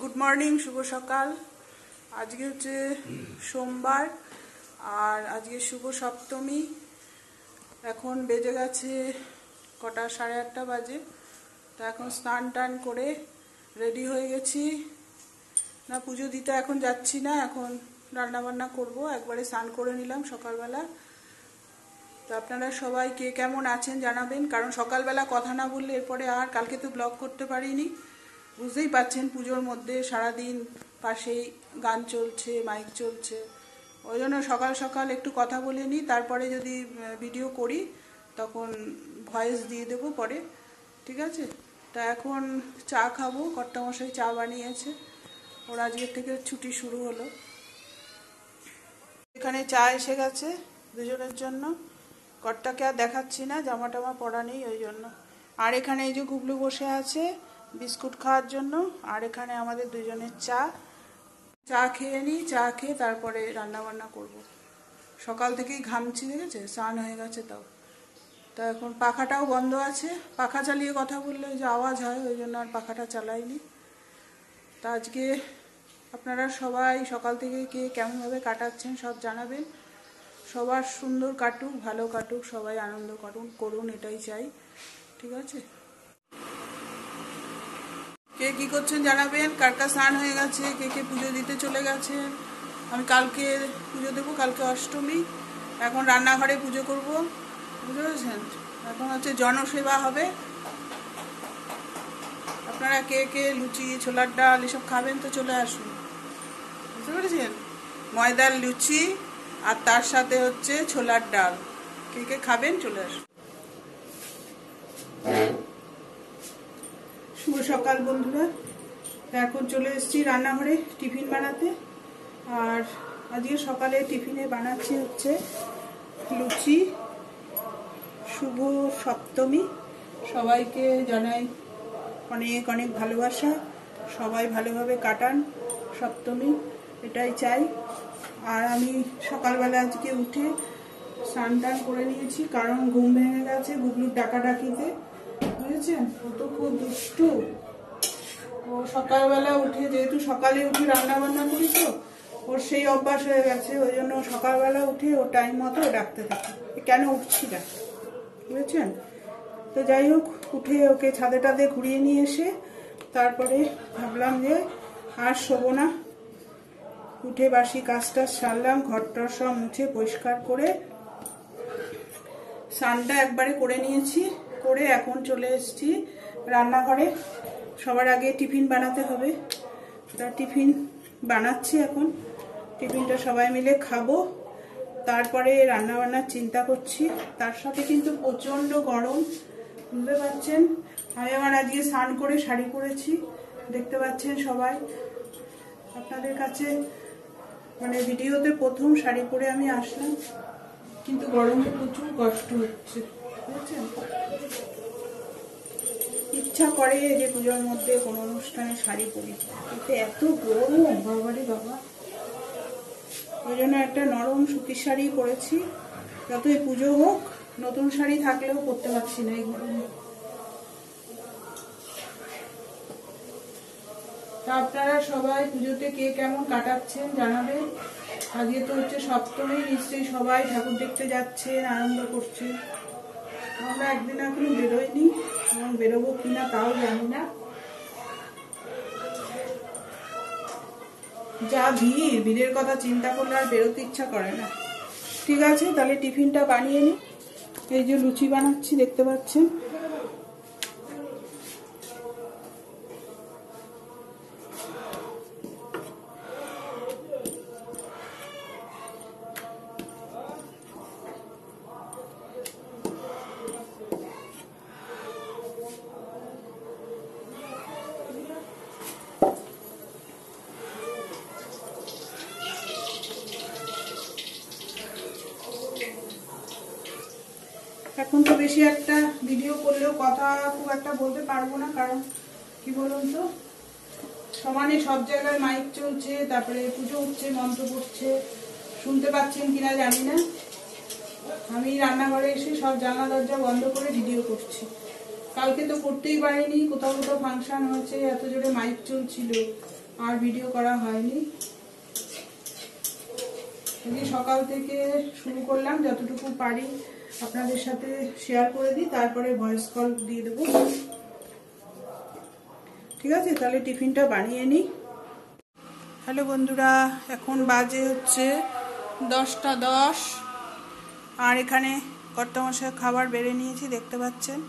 Good morning शुभ सकाल। आज के হচ্ছে সোমবার আর আজকে শুভ সপ্তমী। এখন বেজে গেছে কটা 8:30 বাজে। তো এখন স্নান টান করে রেডি হয়ে গেছি। না পুজো দিতে এখন যাচ্ছি না, এখন রান্না বান্না করব। একবারে স্নান করে নিলাম সকালবেলা। তো আপনারা সবাই কে কেমন আছেন জানাবেন, কারণ সকালবেলা কথা না বললে এরপরে আর কালকে তো ব্লগ করতে পারিনি। বুঝতেই পাচ্ছেন পুজোর মধ্যে সারাদিন পাশেই গান চলছে, মাইক চলছে, ওই জন্য সকাল সকাল একটু কথা বলে নিই, তারপরে যদি ভিডিও করি তখন ভয়েস দিয়ে দেবো পরে, ঠিক আছে। তা এখন চা খাবো, কর্তামশাই চা বানিয়েছে, ওর আজকের থেকে ছুটি শুরু হলো। এখানে চা এসে গেছে দুজনের জন্য। কর্তাকে আর দেখাচ্ছি না, জামা টামা পরা নেই ওই জন্য। আর এখানে এই যে গুবলু বসে আছে বিস্কুট খাওয়ার জন্য, আর এখানে আমাদের দুজনের চা খেয়ে নিই। চা খেয়ে তারপরে রান্না বান্না করব। সকাল থেকেই ঘামছি, দেখেছে, স্নান হয়ে গেছে তাও। তা এখন পাখাটাও বন্ধ আছে, পাখা চালিয়ে কথা বললে যে আওয়াজ হয়, ওই জন্য আর পাখাটা চালাইনি। তা আজকে আপনারা সবাই সকাল থেকে কে কেমনভাবে কাটাচ্ছেন সব জানাবেন। সবার সুন্দর কাটুক, ভালো কাটুক, সবাই আনন্দ করুন, এটাই চাই, ঠিক আছে। কে কি করছেন জানাবেন, কার কার স্নান হয়ে গেছে, কে কে পুজো দিতে চলে গেছেন। আমি কালকে পুজো দেবো, কালকে অষ্টমী। এখন রান্নাঘরে পুজো করব, বুঝতে পেরেছেন। এখন হচ্ছে জনসেবা হবে। আপনারা কে কে লুচি, ছোলার ডাল এসব খাবেন তো চলে আসুন, বুঝতে পেরেছেন। ময়দার লুচি আর তার সাথে হচ্ছে ছোলার ডাল, কে কে খাবেন চলে আসুন। শুভ সকাল বন্ধুরা। এখন চলে এসেছি রান্নাঘরে টিফিন বানাতে। আর আজকে সকালে টিফিনে বানাচ্ছি হচ্ছে লুচি। শুভ সপ্তমী, সবাইকে জানাই অনেক অনেক ভালোবাসা। সবাই ভালোভাবে কাটান সপ্তমী, এটাই চাই। আর আমি সকালবেলা আজকে উঠে স্নান টান করে নিয়েছি, কারণ ঘুম ভেঙে গেছে গুবলুর ডাকাডাকিতে, বুঝেছেন। ও তো খুব দুষ্টু। ও সকালবেলা উঠে, যেহেতু সকালে উঠে রান্না বান্না করি তো ওর সেই অভ্যাস হয়ে গেছে, ওই জন্য সকালবেলা উঠে ও টাইম মতো ডাকতে থাকে, কেন উঠছি না, বুঝেছেন। তো যাই হোক, উঠে ওকে ছাদে টাদে ঘুরিয়ে নিয়ে এসে তারপরে ভাবলাম যে আর শোবো না। উঠে বাসি কাজটা সারলাম, ঘরটা সব মুছে পরিষ্কার করে স্নানটা একবারে করে নিয়েছি। করে এখন চলে এসেছি রান্নাঘরে। সবার আগে টিফিন বানাতে হবে, তা টিফিন বানাচ্ছি এখন। টিফিনটা সবাই মিলে খাবো, তারপরে রান্না বান্নার চিন্তা করছি। তার সাথে কিন্তু প্রচন্ড গরম, বুঝতে পারছেন। আমি আমার আজকে স্নান করে শাড়ি পরেছি, দেখতে পাচ্ছেন সবাই। আপনাদের কাছে মানে ভিডিওতে প্রথম শাড়ি পরে আমি আসলাম, কিন্তু গরমে প্রচুর কষ্ট হচ্ছে, বুঝেছেন। ইচ্ছা করে যে পুজোর মধ্যে কোনো অনুষ্ঠানে শাড়ি পরি, এতে এত গরম, বাবারে বাবা। ওই জন্য একটা নরম সুতির শাড়ি পরেছি। যতই পুজো হোক, নতুন শাড়ি থাকলেও পরতে পারছি না এই গরমে। তা আপনারা সবাই পুজোতে কে কেমন কাটাচ্ছেন জানাবেন। আজকে তো হচ্ছে সপ্তমী, নিশ্চয়ই সবাই ঠাকুর দেখতে যাচ্ছেন, আনন্দ করছেন। আমরা একদিন এখনো বেরোইনি, এবং বেরোবো কিনা তাও জানি না। যা ভিড়ের কথা চিন্তা করলে আর বেরোতে ইচ্ছা করে না। ঠিক আছে, তাহলে টিফিনটা বানিয়ে নিই। এই যে লুচি বানাচ্ছি, দেখতে পাচ্ছেন। এখন তো বেশি একটা ভিডিও করলেও কথা খুব একটা বলতে পারবো না, কারণ কি বলুন তো, সমানে সব জায়গায় মাইক চলছে, তারপরে পুজো হচ্ছে, মন্ত্র পড়ছে, শুনতে পাচ্ছেন কিনা জানি না। আমি রান্নাঘরে এসে সব জানলা দরজা বন্ধ করে ভিডিও করছি। কালকে তো করতেই পারিনি, কোথাও কোথাও ফাংশন হয়েছে, এত জোরে মাইক চলছিল, আর ভিডিও করা হয়নি। সকাল থেকে শুরু করলাম, যতটুকু পারি আপনাদের সাথে শেয়ার করে দিই, তারপরে ভয়েস কল দিয়ে দেবো। ঠিক আছে, তাহলে টিফিনটা বানিয়ে নিই। হ্যালো বন্ধুরা, এখন বাজে হচ্ছে 10টা 10, আর এখানে কর্তামশাই খাবার বেড়ে নিয়েছি, দেখতে পাচ্ছেন।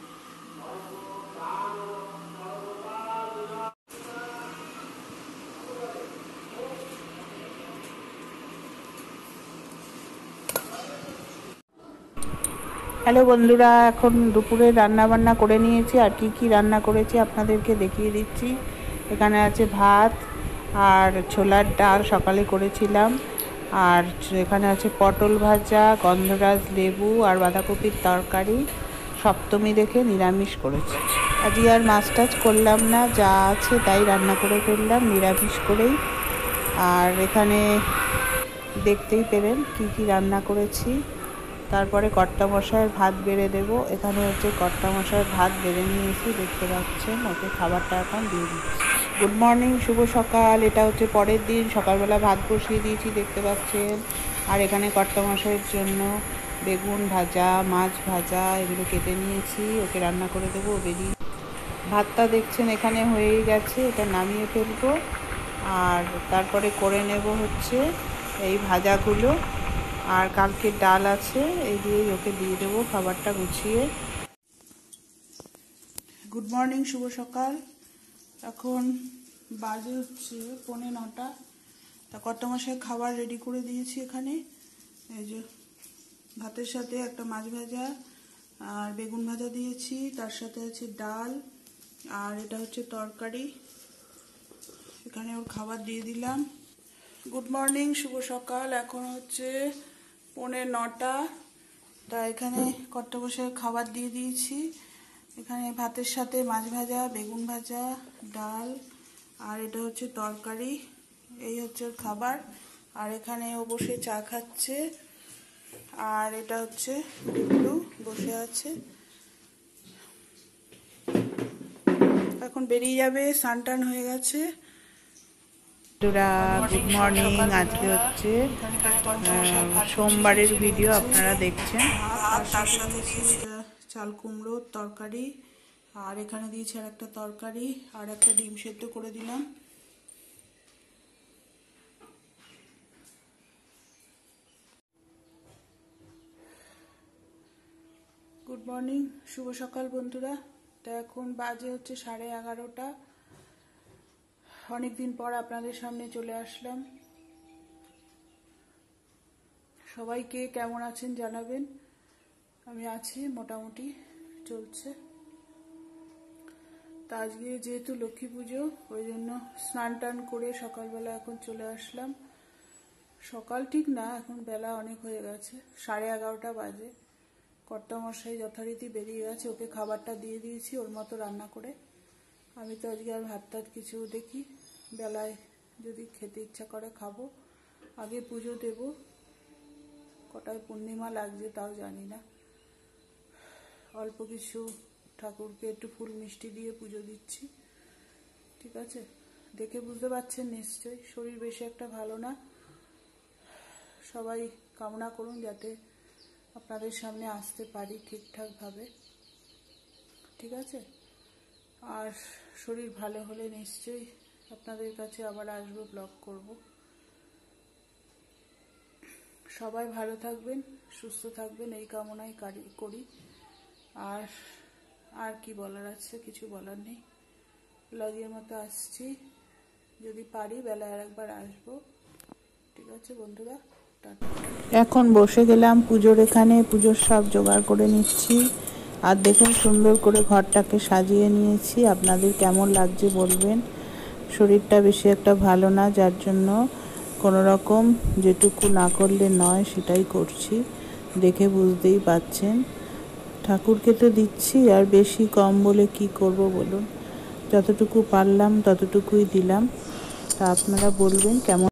হ্যালো বন্ধুরা, এখন দুপুরে রান্না বান্না করে নিয়েছি, আর কি রান্না করেছি আপনাদেরকে দেখিয়ে দিচ্ছি। এখানে আছে ভাত আর ছোলার ডাল সকালে করেছিলাম, আর এখানে আছে পটল ভাজা, গন্ধরাজ লেবু আর বাঁধাকপির তরকারি। সপ্তমী দেখে নিরামিষ করেছি। আজকে আর মাছ টাছ করলাম না, যা আছে তাই রান্না করে ফেললাম নিরামিষ করেই। আর এখানে দেখতেই পেলেন কি রান্না করেছি। তারপরে কর্তামশাইয়ের ভাত বেড়ে দেবো। এখানে হচ্ছে কর্তামশাইয়ের ভাত বেড়ে নিয়েছি, দেখতে পাচ্ছেন। ওকে খাবারটা এখন দিয়ে দিচ্ছি। গুড মর্নিং, শুভ সকাল। এটা হচ্ছে পরের দিন সকালবেলা ভাত বসিয়ে দিয়েছি, দেখতে পাচ্ছেন। আর এখানে কর্তামশাইয়ের জন্য বেগুন ভাজা, মাছ ভাজা এগুলো কেটে নিয়েছি, ওকে রান্না করে দেবো। বেরিয়ে ভাতটা দেখছেন এখানে হয়েই গেছে, এটা নামিয়ে ফেলবো। আর তারপরে করে নেব হচ্ছে এই ভাজাগুলো, আর কালকের ডাল আছে, এই দিয়েই ওকে দিয়ে দেবো খাবারটা গুছিয়ে। গুড মর্নিং, শুভ সকাল। এখন বাজে হচ্ছে 9:45। তা কর্তামশাই খাবার রেডি করে দিয়েছি এখানে। এই যে ভাতের সাথে একটা মাছ ভাজা আর বেগুন ভাজা দিয়েছি, তার সাথে আছে ডাল, আর এটা হচ্ছে তরকারি। এখানে ওর খাবার দিয়ে দিলাম। গুড মর্নিং, শুভ সকাল। এখন হচ্ছে 9:45। তা এখানে কর্তামশাইয়ের খাবার দিয়ে দিয়েছি। এখানে ভাতের সাথে মাছ ভাজা, বেগুন ভাজা, ডাল, আর এটা হচ্ছে তরকারি। এই হচ্ছে খাবার। আর এখানে ও বসে চা খাচ্ছে, আর এটা হচ্ছে টুকলু বসে আছে। এখন বেরিয়ে যাবে, স্নান হয়ে গেছে। Good morning. আজকে হচ্ছে সোমবারের ভিডিও আপনারা দেখছেন। তার সাথে চাল কুমড়োর তরকারি, আর এখানে দিয়েছি আর একটা তরকারি, আর একটা ডিম সেদ্ধ করে দিলাম। গুড মর্নিং, শুভ সকাল বন্ধুরা। তা এখন বাজে হচ্ছে 11:30। অনেকদিন পর আপনাদের সামনে চলে আসলাম। সবাইকে কেমন আছেন জানাবেন। আমি আছি, মোটামুটি চলছে। তা আজকে যেহেতু লক্ষ্মী পুজো, ওই জন্য স্নান করে সকালবেলা এখন চলে আসলাম। সকাল ঠিক না, এখন বেলা অনেক হয়ে গেছে, 11:30 বাজে। কর্তামশাই যথারীতি বেরিয়ে গেছে, ওকে খাবারটা দিয়ে দিয়েছি ওর মতো রান্না করে। আমি তো আজকে আর ভাত টাত কিছু দেখি, বেলায় যদি খেতে ইচ্ছা করে খাবো। আগে পুজো দেব, কটায় পূর্ণিমা লাগছে তাও জানি না। অল্প কিছু ঠাকুরকে একটু ফুল মিষ্টি দিয়ে পুজো দিচ্ছি। ঠিক আছে, দেখে বুঝতে পারছেন নিশ্চয়ই শরীর বেশি একটা ভালো না। সবাই কামনা করুন যাতে আপনাদের সামনে আসতে পারি ঠিকঠাকভাবে। ঠিক আছে, আর শরীর ভালো হলে নিশ্চয়ই আপনাদের কাছে আবার আসবো, ব্লগ করব। সবাই ভালো থাকবেন, সুস্থ থাকবেন, এই কামনাই করি। আর কি বলার আছে, কিছু বলার নেই। লগের মতো আসছি, যদি পারি বেলায় আরেকবার আসবো। ঠিক আছে বন্ধুরা, টাটা। এখন বসে গেলাম পুজোর এখানে, পুজোর সব জোগাড় করে নিচ্ছি। আর দেখুন সুন্দর করে ঘরটাকে সাজিয়ে নিয়েছি। আপনাদের কেমন লাগছে বলবেন। শরীরটা বেশি একটা ভালো না, যার জন্য কোনো রকম যেটুকু না করলে নয় সেটাই করছি, দেখে বুঝতেই পাচ্ছেন। ঠাকুরকে তো দিচ্ছি, আর বেশি কম বলে কি করব বলুন। যতটুকু পারলাম ততটুকুই দিলাম। তা আপনারা বলবেন কেমন